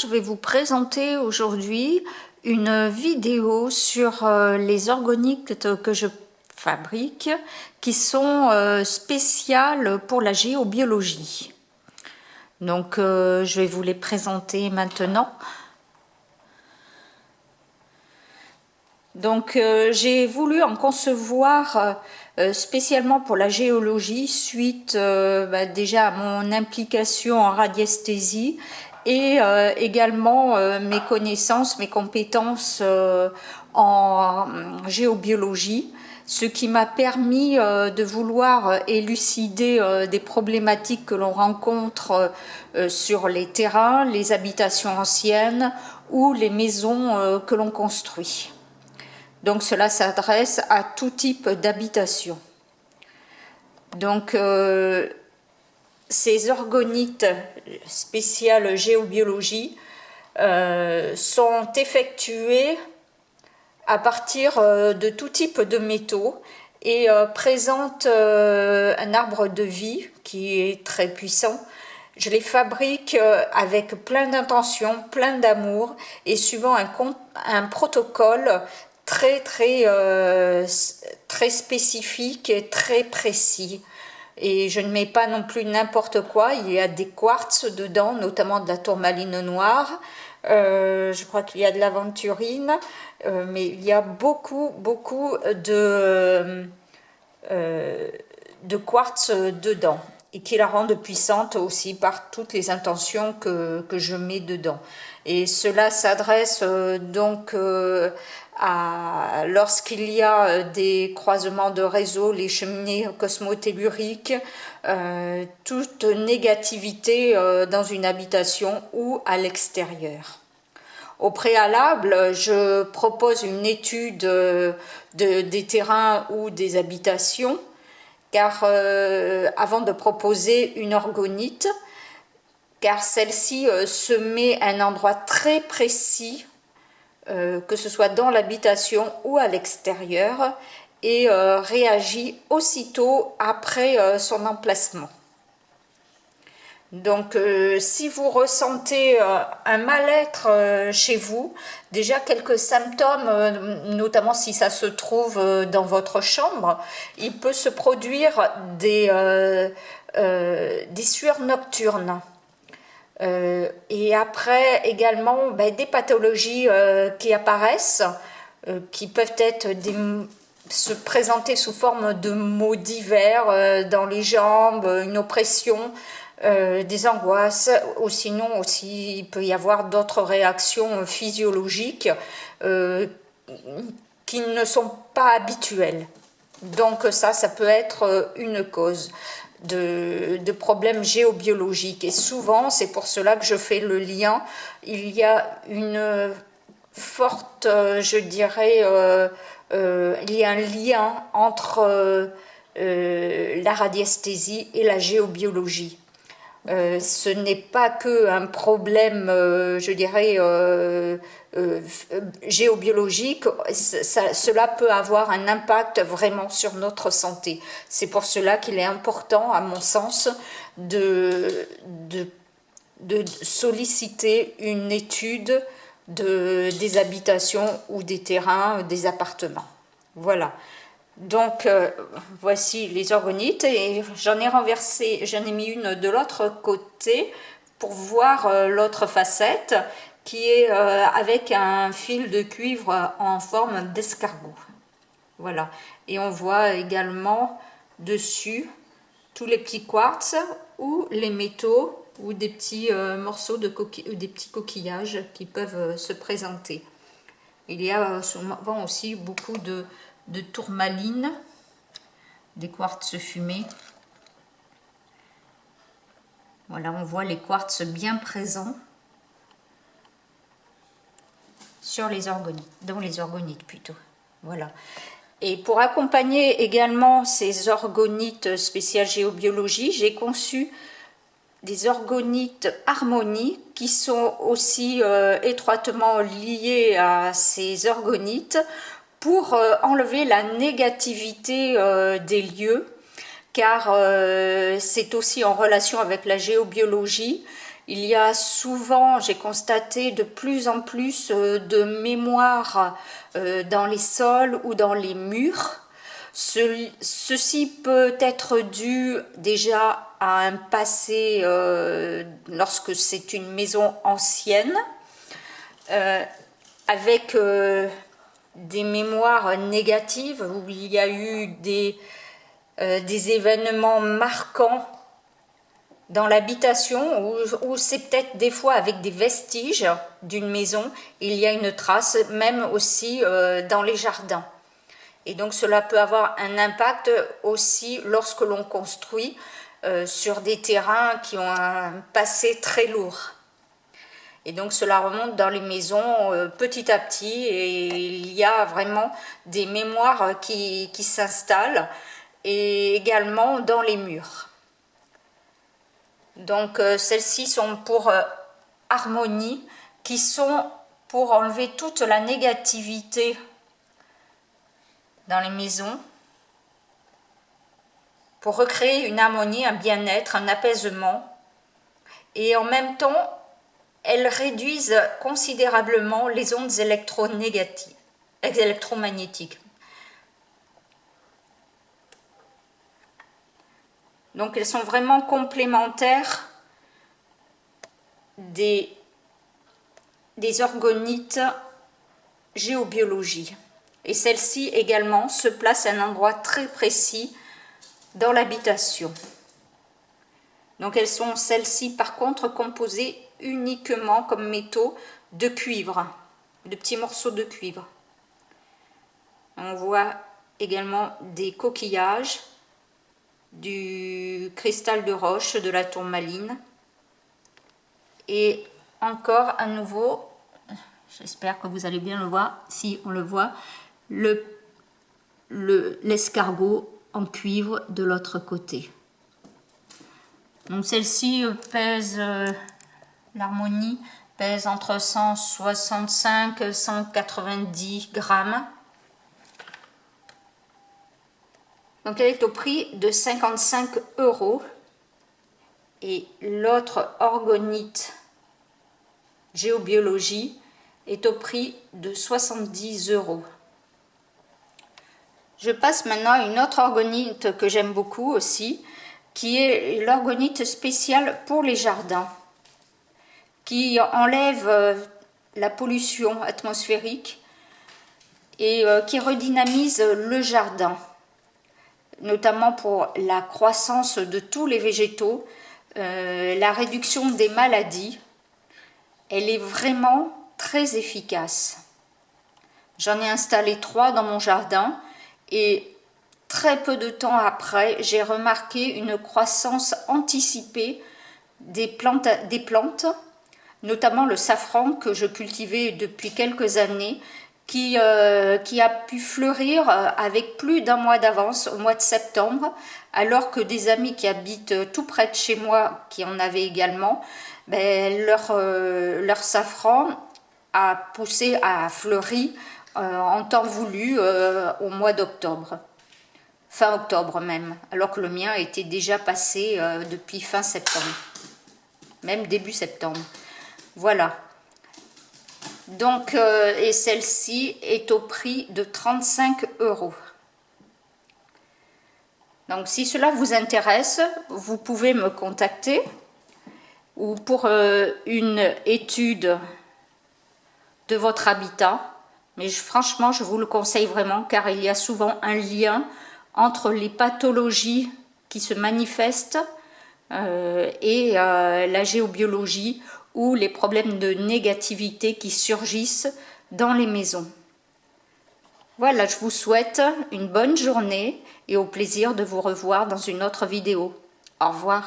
je vais vous présenter aujourd'hui une vidéo sur les organites que je fabrique qui sont spéciales pour la géobiologie. Donc je vais vous les présenter maintenant. Donc j'ai voulu en concevoir spécialement pour la géologie suite déjà à mon implication en radiesthésie et également mes connaissances, mes compétences en géobiologie, ce qui m'a permis de vouloir élucider des problématiques que l'on rencontre sur les terrains, les habitations anciennes ou les maisons que l'on construit. Donc cela s'adresse à tout type d'habitation. Donc ces organites spéciales géobiologie sont effectuées à partir de tout type de métaux et présentent un arbre de vie qui est très puissant. Je les fabrique avec plein d'intention, plein d'amour et suivant un protocole très spécifique et très précis. Et je ne mets pas non plus n'importe quoi. Il y a des quartz dedans, notamment de la tourmaline noire. Je crois qu'il y a de l'aventurine, mais il y a beaucoup de quartz dedans et qui la rendent puissante aussi par toutes les intentions que je mets dedans. Et cela s'adresse donc lorsqu'il y a des croisements de réseaux, les cheminées cosmotelluriques, toute négativité dans une habitation ou à l'extérieur. Au préalable, je propose une étude des terrains ou des habitations, car avant de proposer une orgonite, car celle-ci se met à un endroit très précis, que ce soit dans l'habitation ou à l'extérieur, et réagit aussitôt après son emplacement. Donc si vous ressentez un mal-être chez vous, déjà quelques symptômes, notamment si ça se trouve dans votre chambre, il peut se produire des sueurs nocturnes. Et après également des pathologies qui apparaissent, qui peuvent se présenter sous forme de maux divers dans les jambes, une oppression, des angoisses, ou sinon aussi il peut y avoir d'autres réactions physiologiques qui ne sont pas habituelles. Donc ça peut être une cause de problèmes géobiologiques. Et souvent, c'est pour cela que je fais le lien. Il y a une forte, je dirais, il y a un lien entre la radiesthésie et la géobiologie. Ce n'est pas qu'un problème, je dirais, géobiologique, cela peut avoir un impact vraiment sur notre santé. C'est pour cela qu'il est important, à mon sens, de solliciter une étude des habitations ou des terrains, des appartements. Voilà. Donc voici les organites et j'en ai mis une de l'autre côté pour voir l'autre facette qui est avec un fil de cuivre en forme d'escargot. Voilà. Et on voit également dessus tous les petits quartz ou les métaux ou des petits morceaux des petits coquillages qui peuvent se présenter. Il y a souvent aussi beaucoup de tourmaline, des quartz fumés. Voilà, on voit les quartz bien présents sur les organites, dans les organites plutôt. Voilà. Et pour accompagner également ces organites spéciales géobiologie, j'ai conçu des organites harmonie qui sont aussi étroitement liées à ces organites pour enlever la négativité des lieux, car c'est aussi en relation avec la géobiologie il y a souvent, j'ai constaté de plus en plus de mémoire dans les sols ou dans les murs. Ceci peut être dû déjà à un passé lorsque c'est une maison ancienne, avec des mémoires négatives où il y a eu des événements marquants dans l'habitation, ou c'est peut-être des fois avec des vestiges d'une maison, il y a une trace, même aussi dans les jardins. Et donc cela peut avoir un impact aussi lorsque l'on construit sur des terrains qui ont un passé très lourd. Et donc cela remonte dans les maisons petit à petit, et il y a vraiment des mémoires qui s'installent, et également dans les murs. Donc celles-ci sont pour harmonie, qui sont pour enlever toute la négativité dans les maisons, pour recréer une harmonie, un bien-être, un apaisement, et en même temps elles réduisent considérablement les ondes électromagnétiques. Donc elles sont vraiment complémentaires des orgonites géobiologie. Et celle-ci également se place à un endroit très précis dans l'habitation. Donc elles sont, celles-ci par contre, composées uniquement comme métaux de cuivre, de petits morceaux de cuivre. On voit également des coquillages, du cristal de roche, de la tourmaline, et encore à nouveau, j'espère que vous allez bien le voir, si on le voit, l'escargot en cuivre de l'autre côté. Donc celle-ci pèse, l'harmonie pèse entre 165 et 190 grammes. Donc elle est au prix de 55 €. Et l'autre orgonite géobiologie est au prix de 70 €. Je passe maintenant à une autre orgonite que j'aime beaucoup aussi, qui est l'orgonite spéciale pour les jardins, qui enlève la pollution atmosphérique et qui redynamise le jardin, notamment pour la croissance de tous les végétaux, la réduction des maladies. Elle est vraiment très efficace. J'en ai installé 3 dans mon jardin, et très peu de temps après, j'ai remarqué une croissance anticipée des plantes, notamment le safran que je cultivais depuis quelques années, qui a pu fleurir avec plus d'1 mois d'avance, au mois de septembre, alors que des amis qui habitent tout près de chez moi, qui en avaient également, leur safran a poussé, a fleuri en temps voulu au mois d'octobre, fin octobre même, alors que le mien était déjà passé depuis fin septembre, même début septembre. Voilà. Donc, et celle-ci est au prix de 35 €. Donc, si cela vous intéresse, vous pouvez me contacter, ou pour une étude de votre habitat. Mais franchement, je vous le conseille vraiment, car il y a souvent un lien entre les pathologies qui se manifestent et la géobiologie, ou les problèmes de négativité qui surgissent dans les maisons. Voilà, je vous souhaite une bonne journée et au plaisir de vous revoir dans une autre vidéo. Au revoir.